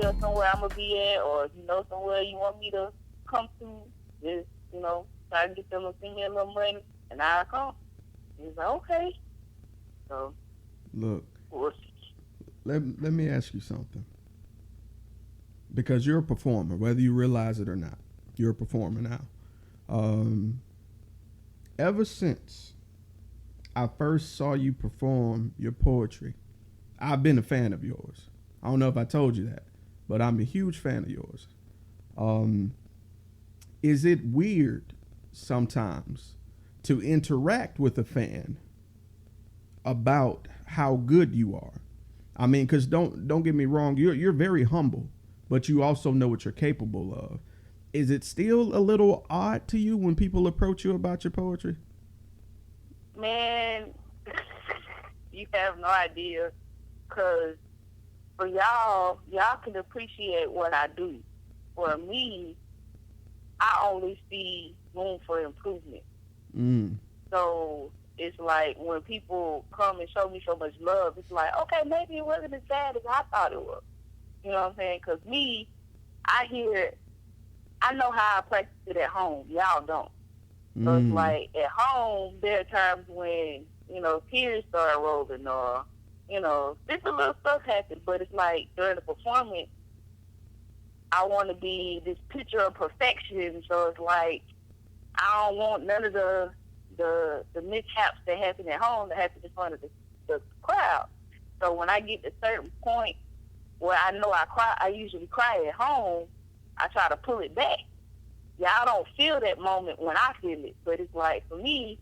tell somewhere I'm gonna be at, or if you know somewhere you want me to come to, just try to get them to send me a little money, and I'll come. He's like, okay. So Look, we'll let me ask you something. Because you're a performer, whether you realize it or not. You're a performer now. Ever since I first saw you perform your poetry, I've been a fan of yours. I don't know if I told you that, but I'm a huge fan of yours. Is it weird sometimes to interact with a fan about how good you are? I mean, because don't get me wrong, you're very humble, but you also know what you're capable of. Is it still a little odd to you when people approach you about your poetry? Man, you have no idea, because for y'all can appreciate what I do. For me, I only see room for improvement. So it's like when people come and show me so much love, it's like, okay, maybe it wasn't as bad as I thought it was. You know what I'm saying? Because me, I know how I practice it at home. Y'all don't. So it's like at home, there are times when, tears start rolling, or, just a little stuff happens. But it's like during the performance, I want to be this picture of perfection. So it's like I don't want none of the mishaps that happen at home to happen in front of the crowd. So when I get to a certain point where I know I usually cry at home, I try to pull it back. Y'all don't feel that moment when I feel it, but it's like, for me,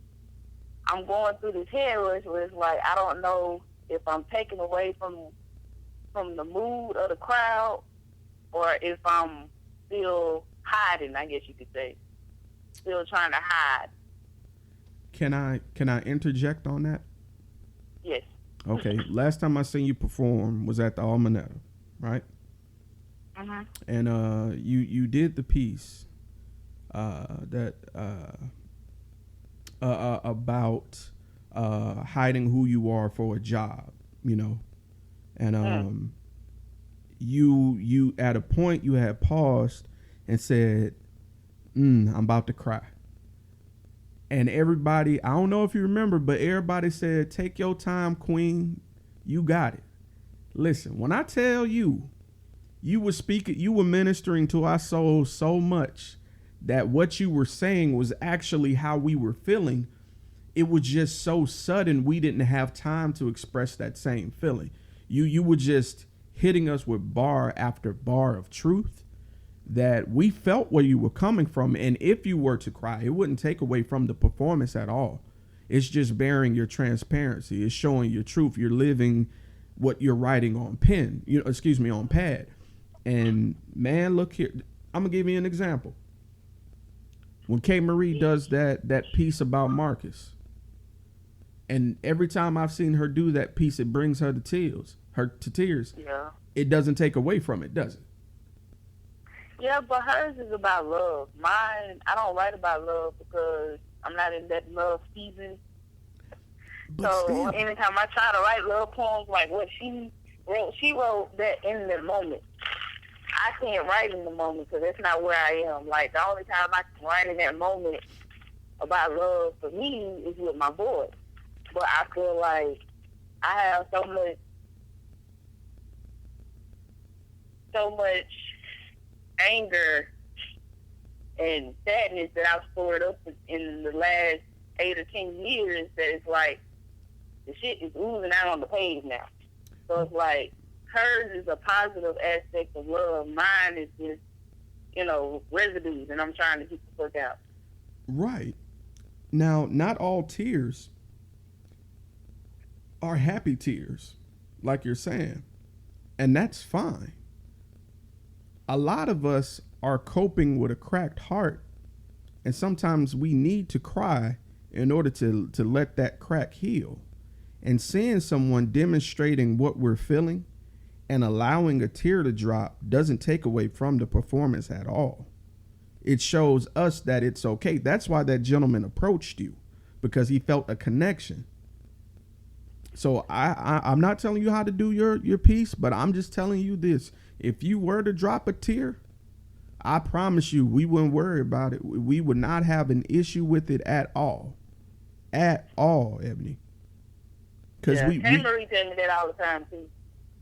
I'm going through this head rush where it's like, I don't know if I'm taking away from the mood of the crowd, or if I'm still hiding, I guess you could say. Still trying to hide. Can I interject on that? Yes. Okay. Last time I seen you perform was at the Almanetta, right? Mm-hmm. And you did the piece about hiding who you are for a job, and you at a point you had paused and said, I'm about to cry. And everybody, I don't know if you remember, but everybody said, take your time, queen. You got it. Listen, when I tell you, you were speaking, you were ministering to our souls so much that what you were saying was actually how we were feeling. It was just so sudden, we didn't have time to express that same feeling. You were just hitting us with bar after bar of truth that we felt where you were coming from. And if you were to cry, it wouldn't take away from the performance at all. It's just bearing your transparency. It's showing your truth. You're living what you're writing on on pad. And man, look here. I'm gonna give you an example. When K. Marie does that piece about Marcus, and every time I've seen her do that piece, it brings her to tears. Yeah. It doesn't take away from it, does it? Yeah, but hers is about love. Mine, I don't write about love because I'm not in that love season. But so still, anytime I try to write love poems like what she wrote that in the moment. I can't write in the moment because that's not where I am. Like, the only time I can write in that moment about love for me is with my boy. But I feel like I have so much anger and sadness that I've stored up in the last 8 or 10 years that it's like the shit is oozing out on the page now. So it's like hers is a positive aspect of love. Mine is just, residues, and I'm trying to keep the fuck out. Right. Now, not all tears are happy tears, like you're saying. And that's fine. A lot of us are coping with a cracked heart, and sometimes we need to cry in order to let that crack heal. And seeing someone demonstrating what we're feeling and allowing a tear to drop doesn't take away from the performance at all. It shows us that it's okay. That's why that gentleman approached you, because he felt a connection. So I'm not telling you how to do your piece, but I'm just telling you this. If you were to drop a tear, I promise you, we wouldn't worry about it. We would not have an issue with it at all. At all, Ebony. Because Marie tells me that all the time, too.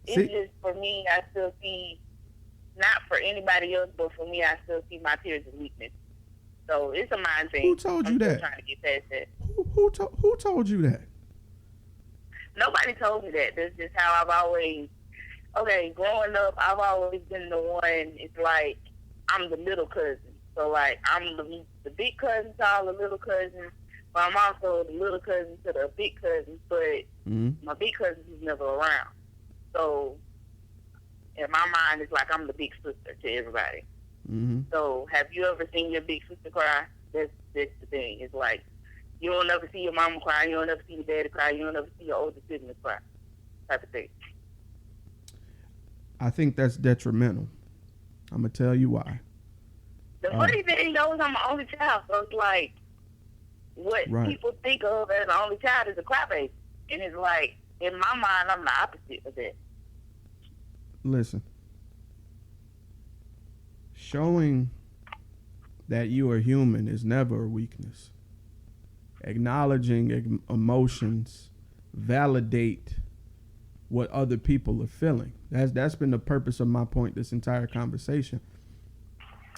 It's just, for me, I still see, not for anybody else, but for me, I still see my tears as weakness. So it's a mind thing. Who told you that? I'm trying to get past that. Who told you that? Nobody told me that. That's just how I've always, growing up, I've always been the one, it's like, I'm the little cousin. So, like, I'm the big cousin to all the little cousins, but I'm also the little cousin to the big cousins, but my big cousin is never around. So, in my mind, it's like I'm the big sister to everybody. Mm-hmm. So, have you ever seen your big sister cry? That's the thing. It's like, you don't ever see your mama cry, you don't ever see your daddy cry, you don't ever see your older siblings cry, type of thing. I think that's detrimental. I'm going to tell you why. The funny thing, though, is I'm the only child, so it's like, what people think of as the only child is a crybaby. And it's like, in my mind, I'm the opposite of that. Listen. Showing that you are human is never a weakness. Acknowledging emotions validate what other people are feeling. That's been the purpose of my point this entire conversation.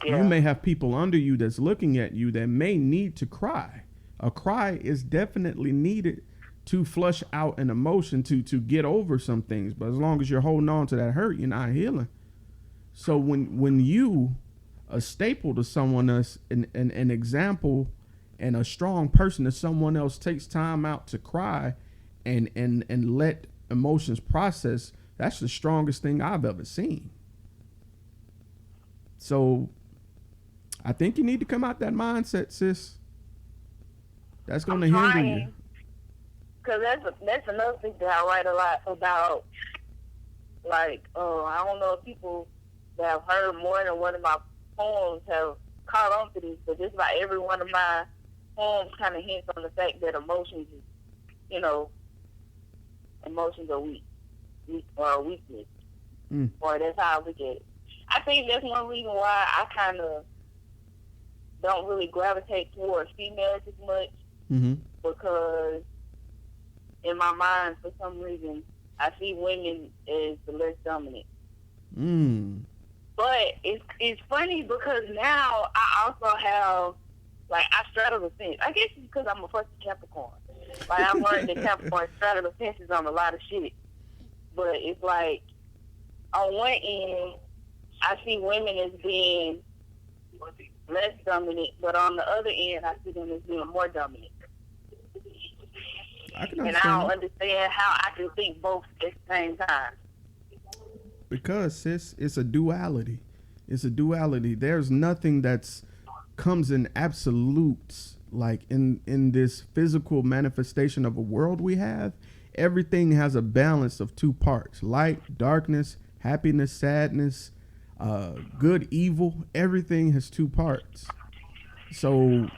Yeah. You may have people under you that's looking at you that may need to cry. A cry is definitely needed to flush out an emotion, to get over some things. But as long as you're holding on to that hurt, you're not healing. So when you, a staple to someone else, an example and a strong person to someone else, takes time out to cry and let emotions process, that's the strongest thing I've ever seen. So I think you need to come out that mindset, sis. That's going to hinder you. Because that's another thing that I write a lot about. Like, I don't know if people that have heard more than one of my poems have caught on to this, but just about every one of my poems kind of hints on the fact that emotions are weak or weakness. Or that's how I look at it. I think that's one reason why I kind of don't really gravitate towards females as much, because in my mind, for some reason, I see women as the less dominant. But it's funny because now I also have, like, I straddle the fence. I guess it's because I'm a fucking Capricorn. Like, I've learned that Capricorn straddle the fences on a lot of shit. But it's like, on one end, I see women as being less dominant, but on the other end, I see them as being more dominant. And I don't understand how I can think both at the same time. Because, sis, it's a duality. It's a duality. There's nothing that's comes in absolutes. Like in this physical manifestation of a world we have, everything has a balance of two parts: light, darkness, happiness, sadness, good, evil. Everything has two parts. So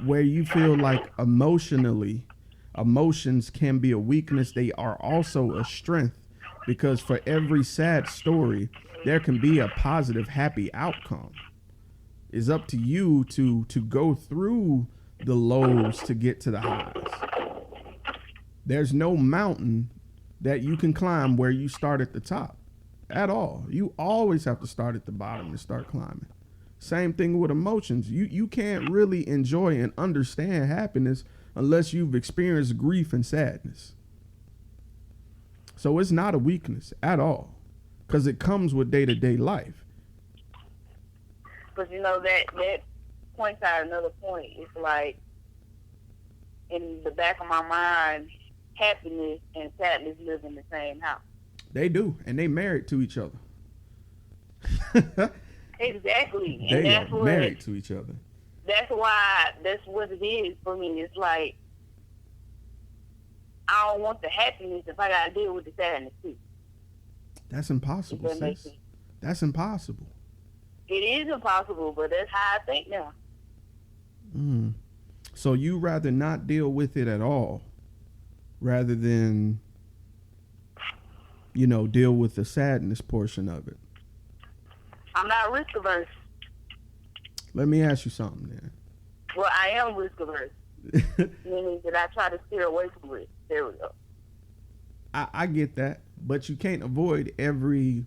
where you feel like emotions can be a weakness, they are also a strength, because for every sad story, there can be a positive, happy outcome. It's up to you to go through the lows to get to the highs. There's no mountain that you can climb where you start at the top at all. You always have to start at the bottom and start climbing. Same thing with emotions. You can't really enjoy and understand happiness unless you've experienced grief and sadness. So it's not a weakness at all, because it comes with day-to-day life. But that points out another point. It's like, in the back of my mind, happiness and sadness live in the same house. They do, and they married to each other. Exactly. They are married to each other. That's why, that's what it is for me. It's like, I don't want the happiness if I gotta deal with the sadness too. That's impossible, sis. That's impossible. It is impossible, but that's how I think now. So you rather not deal with it at all, rather than deal with the sadness portion of it. I'm not risk averse. Let me ask you something then. Well, I am risk averse. Meaning that I try to steer away from risk. There we go. I get that, but you can't avoid every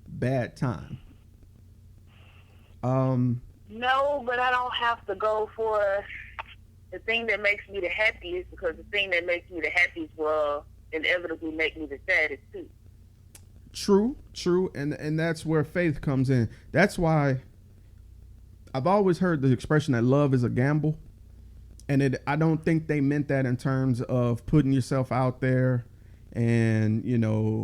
bad time. No, but I don't have to go for the thing that makes me the happiest, because the thing that makes me the happiest will inevitably make me the saddest too. True, and that's where faith comes in. That's why I've always heard the expression that love is a gamble, and I don't think they meant that in terms of putting yourself out there and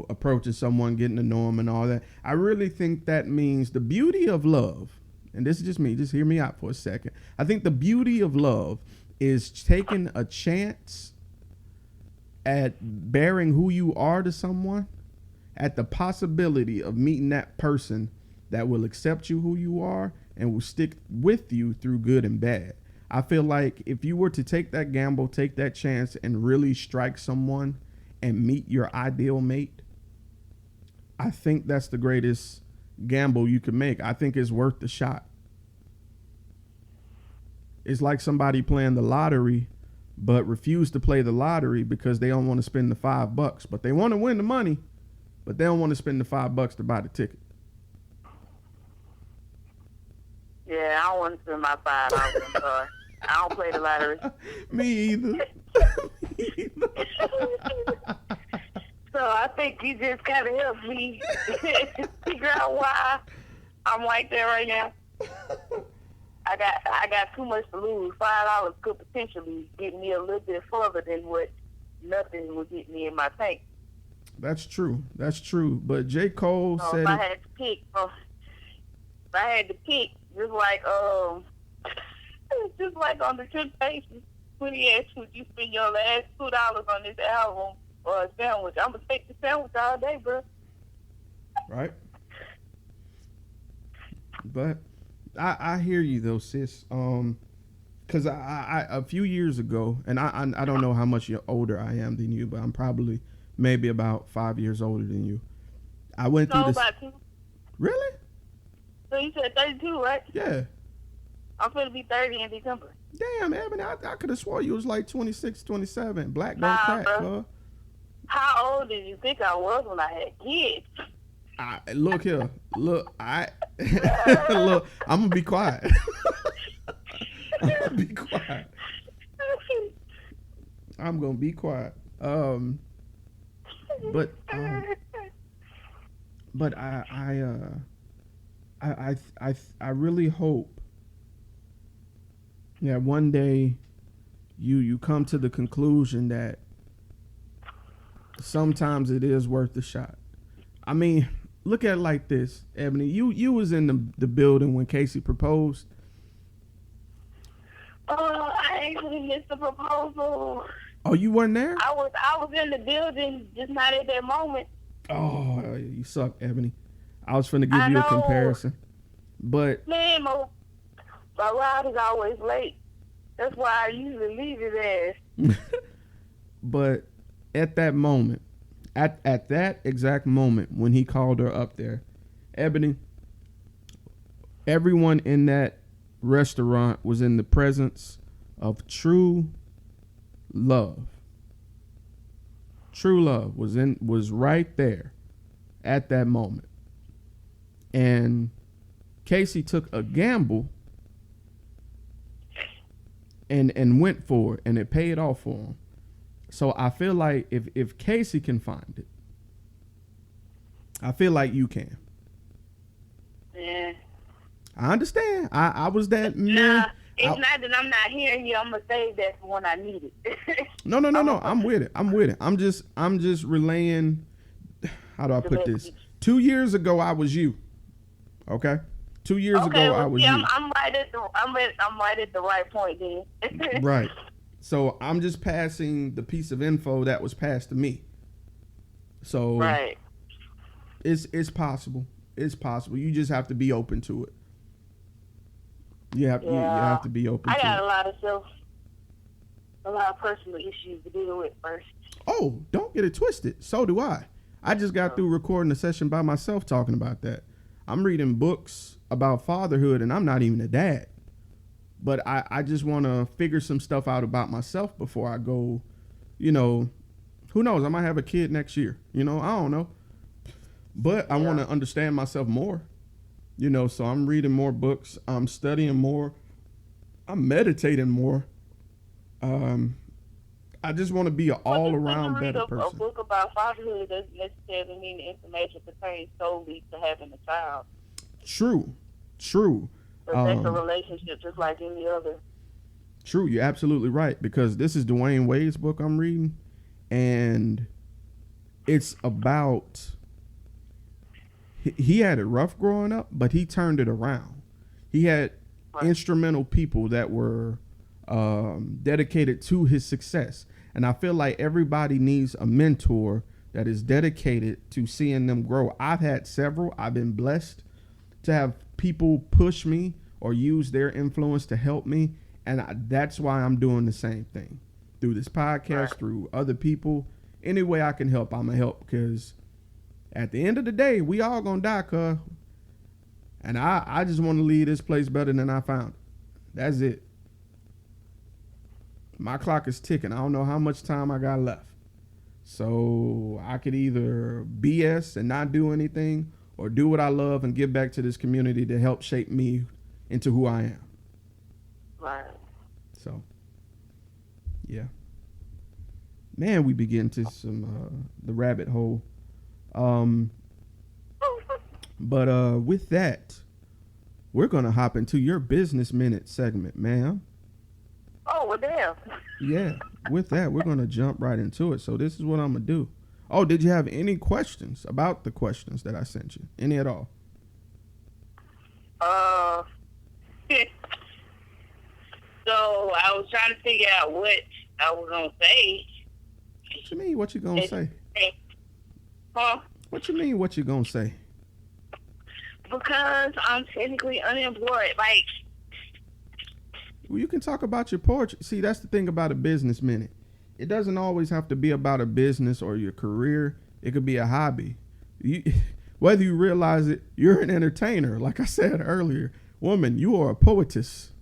approaching someone, getting to know them and all that. I really think that means the beauty of love, and this is just me, just hear me out for a second. I think the beauty of love is taking a chance at bearing who you are to someone, at the possibility of meeting that person that will accept you who you are and will stick with you through good and bad. I feel like if you were to take that gamble, take that chance, and really strike someone and meet your ideal mate, I think that's the greatest gamble you could make. I think it's worth the shot. It's like somebody playing the lottery but refuse to play the lottery because they don't want to spend the $5, but they want to win the money, but they don't want to spend the $5 to buy the ticket. Yeah, I don't want to spend my $5. I'm sorry. I don't play the lottery. Me either. So I think you just kind of helped me figure out why I'm like that right now. I got too much to lose. $5 could potentially get me a little bit further than what nothing would get me in my tank. That's true. But J. Cole said if I had to pick, just like on the Temptations, when he asked, would you spend your last $2 on this album or a sandwich? I'm gonna take the sandwich all day, bro. Right. But I hear you though, sis. Because I a few years ago, and I don't know how much older I am than you, but I'm probably maybe about 5 years older than you. I went through this. About 2. Really? So you said 32, right? Yeah. I'm going to be 30 in December. Damn, Ebony, I could have swore you was like 26, 27. Black don't crack, huh? How old did you think I was when I had kids? Look here. Look, look, I'm going to be quiet. I'm going to be quiet. I'm going to be quiet. But I really hope that one day you come to the conclusion that sometimes it is worth the shot. I mean, look at it like this, Ebony. You was in the building when Casey proposed. I actually missed the proposal. Oh, you weren't there? I was in the building, just not at that moment. Oh, you suck, Ebony. I was finna give you a comparison. But man, my ride is always late. That's why I usually leave his ass. But at that moment, at that exact moment when he called her up there, Ebony, everyone in that restaurant was in the presence of true love. True love was right there at that moment. And Casey took a gamble and went for it, and it paid off for him. So I feel like if Casey can find it, I feel like you can. Yeah. I understand. I was that man. Nah, it's not that I'm not hearing you. I'm gonna save that for when I need it. No. I'm with it. I'm just relaying. How do I put this? 2 years ago, I was you. Okay. 2 years ago, I was you. I'm right at the right point then. Right. So I'm just passing the piece of info that was passed to me. So right. It's possible. It's possible. You just have to be open to it. You have to be open to it. I got a lot of personal issues to deal with first. Oh, don't get it twisted. So do I. I just got through recording a session by myself talking about that. I'm reading books about fatherhood, and I'm not even a dad. But I just want to figure some stuff out about myself before I go, you know, who knows? I might have a kid next year. You know, I don't know. But I want to understand myself more, you know, so I'm reading more books. I'm studying more. I'm meditating more. I just want to be an all-around better person. A book about fatherhood doesn't necessarily mean the information pertains solely to having a child. True. But that's a relationship just like any other. True, you're absolutely right, because this is Dwayne Wade's book I'm reading, and it's about, he had it rough growing up, but he turned it around. He had instrumental people that were dedicated to his success. And I feel like everybody needs a mentor that is dedicated to seeing them grow. I've had several. I've been blessed to have people push me or use their influence to help me. And that's why I'm doing the same thing through this podcast, through other people. Any way I can help, I'm going to help, because at the end of the day, we all going to die, cuz. And I just want to leave this place better than I found it. That's it. My clock is ticking. I don't know how much time I got left. So I could either BS and not do anything, or do what I love and give back to this community to help shape me into who I am. Right. So, yeah. Man, we be getting to some the rabbit hole. But with that, we're gonna hop into your business minute segment, ma'am. Oh, well, damn. Yeah. With that, we're gonna jump right into it. So this is what I'm gonna do. Oh, did you have any questions about the questions that I sent you? Any at all? So I was trying to figure out what I was gonna say. What you mean? What you gonna say? Huh? What you mean? What you gonna say? Because I'm technically unemployed. Like, well, you can talk about your poetry. See, that's the thing about a business minute. It doesn't always have to be about a business or your career. It could be a hobby. Whether you realize it, you're an entertainer. Like I said earlier, woman, you are a poetess.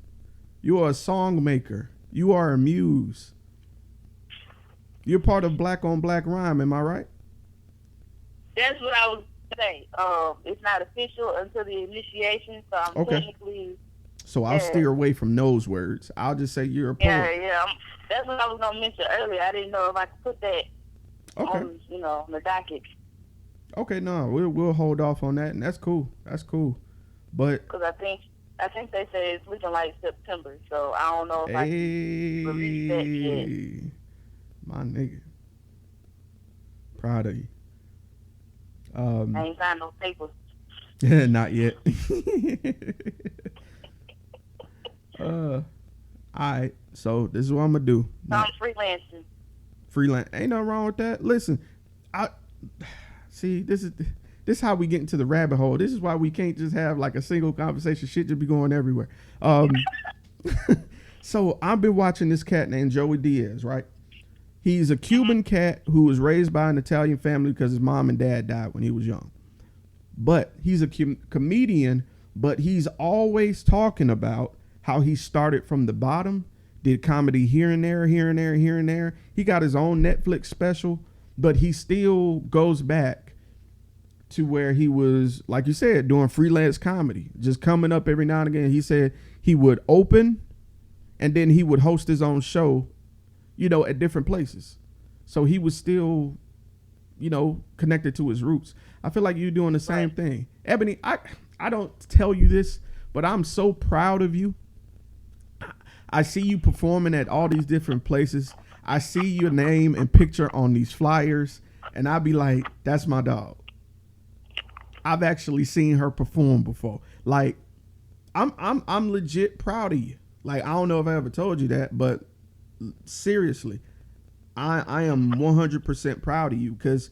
You are a song maker. You are a muse. You're part of Black on Black Rhyme. Am I right? That's what I was going to say. It's not official until the initiation, so I'm technically... So I'll steer away from those words. I'll just say you're a poet. Yeah. That's what I was going to mention earlier. I didn't know if I could put that on, on the docket. Okay, no, we'll hold off on that, and that's cool. That's cool. But because I think they say it's looking like September, so I don't know if I can release that yet. My nigga, proud of you. I ain't signed no papers. Not yet. All right, so this is what I'm gonna do. I'm freelancing. Freelance, ain't nothing wrong with that. Listen, I see. This is how we get into the rabbit hole. This is why we can't just have like a single conversation. Shit just be going everywhere. So I've been watching this cat named Joey Diaz, right? He's a Cuban cat who was raised by an Italian family because his mom and dad died when he was young. But he's a comedian, but he's always talking about how he started from the bottom, did comedy here and there. He got his own Netflix special, but he still goes back to where he was, like you said, doing freelance comedy, just coming up every now and again. He said he would open and then he would host his own show, at different places. So he was still, connected to his roots. I feel like you're doing the same thing. Ebony, I don't tell you this, but I'm so proud of you. I see you performing at all these different places. I see your name and picture on these flyers, and I be like, that's my dog. I've actually seen her perform before. Like, I'm legit proud of you. Like, I don't know if I ever told you that, but seriously, I am 100% proud of you, because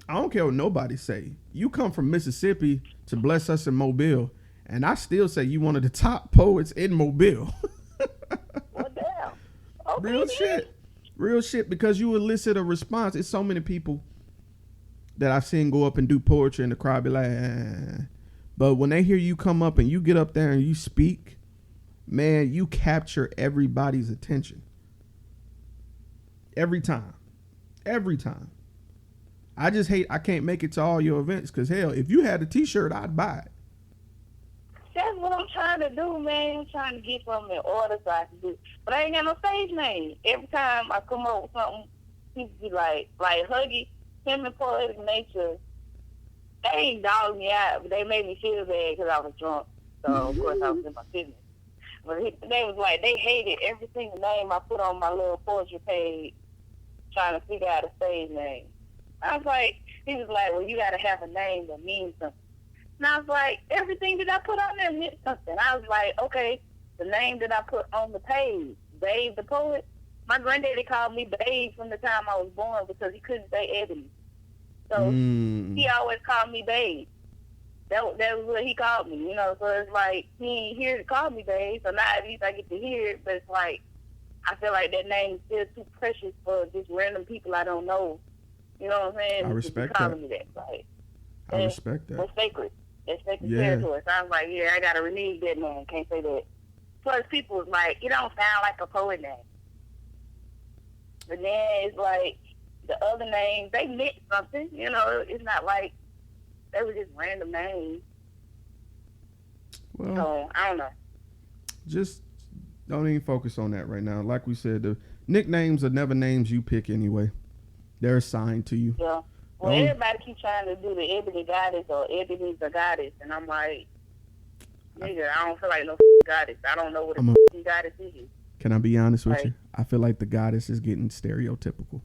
I don't care what nobody say. You come from Mississippi to bless us in Mobile, and I still say you one of the top poets in Mobile. Well, damn. Okay, Real shit, because you elicit a response. It's so many people that I've seen go up and do poetry and the crowd be like, eh. But when they hear you come up and you get up there and you speak, man, you capture everybody's attention. Every time. Every time. I just hate I can't make it to all your events because, hell, if you had a T-shirt, I'd buy it. That's what I'm trying to do, man. I'm trying to get something in order so I can do it. But I ain't got no stage name. Every time I come up with something, people be like Huggy, him and Poetic Nature, they ain't dogged me out, but they made me feel bad because I was drunk. So, of course, I was in my business. But they was like, they hated every single name I put on my little poetry page trying to figure out a stage name. I was like, he was like, well, you got to have a name that means something. And I was like, everything that I put on there meant something. I was like, okay, the name that I put on the page, Babe the Poet. My granddaddy called me Babe from the time I was born because he couldn't say Ebony. So he always called me Babe. That was what he called me, you know. So it's like, he ain't here to call me Babe, so now at least I get to hear it. But it's like, I feel like that name is still too precious for just random people I don't know. You know what I'm saying? I respect that. Me that. Like, I respect that. It's sacred. It's sacred territory. So I was like, yeah, I got to renege that name. Can't say that. Plus, people was like, you don't sound like a poet name. But then it's like, the other names, they meant something. You know, it's not like they were just random names. Well, so, I don't know. Just don't even focus on that right now. Like we said, the nicknames are never names you pick anyway. They're assigned to you. Yeah. Well, everybody keeps trying to do the Ebony Goddess or Ebony the Goddess, and I'm like, nigga, I don't feel like no goddess. I don't know what a goddess is. Can I be honest with you? I feel like the goddess is getting stereotypical.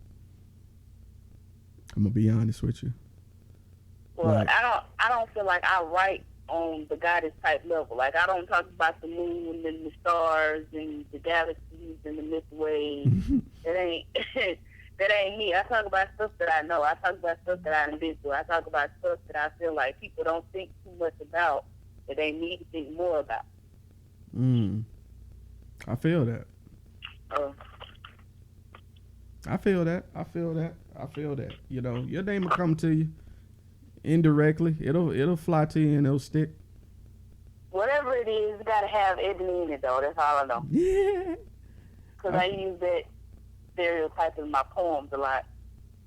I'm gonna be honest with you. Well, like, I don't feel like I write on the goddess type level. Like, I don't talk about the moon and the stars and the galaxies and the Milky Way. That ain't me. I talk about stuff that I know. I talk about stuff that I've been through. I talk about stuff that I feel like people don't think too much about, that they need to think more about. I feel that. I feel that. You know, your name will come to you indirectly. It'll fly to you and it'll stick. Whatever it is, it's got to have Ebony in it, though. That's all I know. Yeah. Because I use that stereotype in my poems a lot.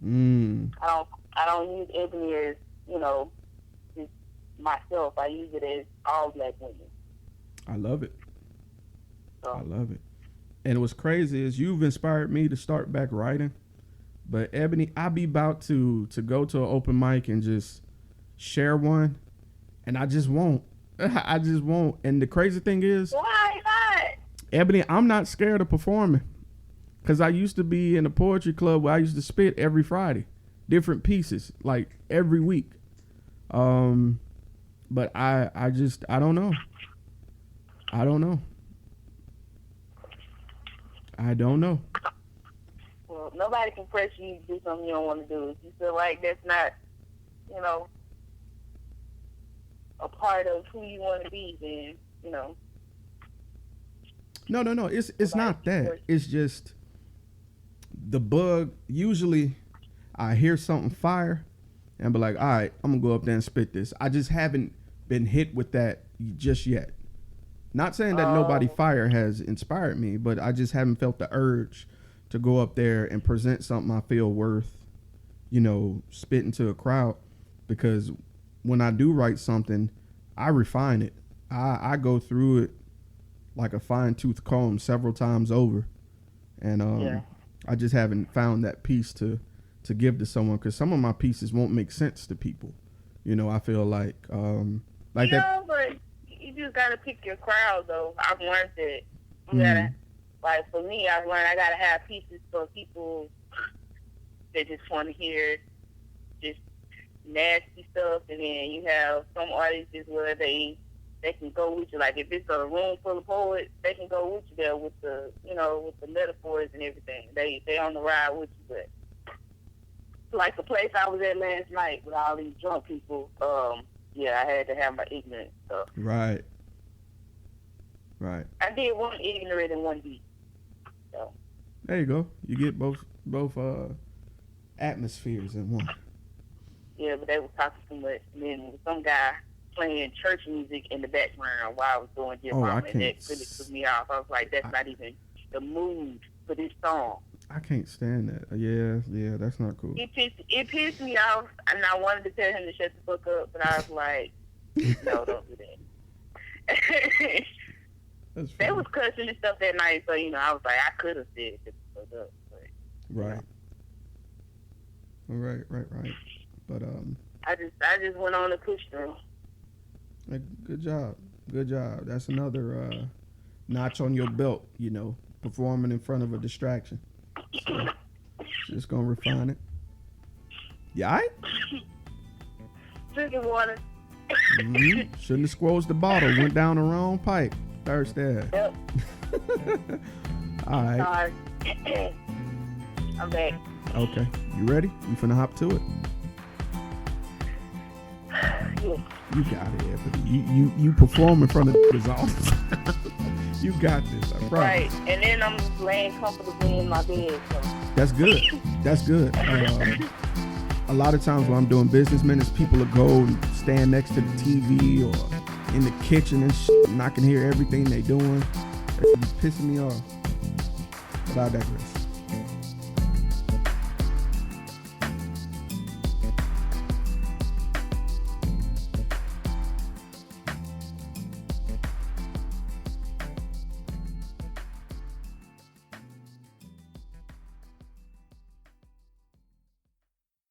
I don't use Ebony as, you know, just myself. I use it as all black women. I love it. So. I love it. And what's crazy is you've inspired me to start back writing. But Ebony, I be about to go to an open mic and just share one, and I just won't. I just won't. And the crazy thing is, why not? Ebony, I'm not scared of performing. Because I used to be in a poetry club where I used to spit every Friday. Different pieces, like every week. But I don't know. I don't know. Well, nobody can press you to do something you don't want to do. If you feel like that's not, you know, a part of who you want to be, then, you know. No. It's not that. It's just the bug. Usually I hear something fire and be like, all right, I'm going to go up there and spit this. I just haven't been hit with that just yet. Not saying that nobody fire has inspired me, but I just haven't felt the urge to go up there and present something I feel worth, you know, spitting to a crowd. Because when I do write something, I refine it. I go through it like a fine-tooth comb several times over. And I just haven't found that piece to give to someone, because some of my pieces won't make sense to people. You know, I feel like that. But you just gotta pick your crowd, though. I've learned that you gotta, like, for me, I've learned I gotta have pieces for people that just want to hear just nasty stuff, and then you have some artists where they can go with you. Like, if it's a room full of poets, they can go with you there with the, you know, with the metaphors and everything. They on the ride with you. But like the place I was at last night with all these drunk people, yeah, I had to have my ignorant stuff. Right. I did one ignorant and one deep. So there you go. You get both atmospheres in one. Yeah, but they was talking too much. And then some guy playing church music in the background while I was doing Dear Mama, and that really put me off. I was like, that's not even the mood for this song. I can't stand that. Yeah, that's not cool. It pissed me off, and I wanted to tell him to shut the fuck up, but I was like, no, don't do that. They was cussing and stuff that night, so, you know, I was like, I could have said shut the fuck up. But, right. Right. But I just went on to push through. Good job. That's another notch on your belt, you know, performing in front of a distraction. So, just gonna refine it. You all right? Drinking water. Mm-hmm. Shouldn't have squelched the bottle. Went down the wrong pipe. Thirsty. Yep. All right. Sorry. I'm back. Okay. You ready? We finna hop to it. Yeah. You got it, Ebony. You perform in front of the office. You got this, I promise. Right, and then I'm laying comfortably in my bed. So. That's good. A lot of times when I'm doing business minutes, people will go and stand next to the TV or in the kitchen and shit, and I can hear everything they doing. It's pissing me off. But I digress.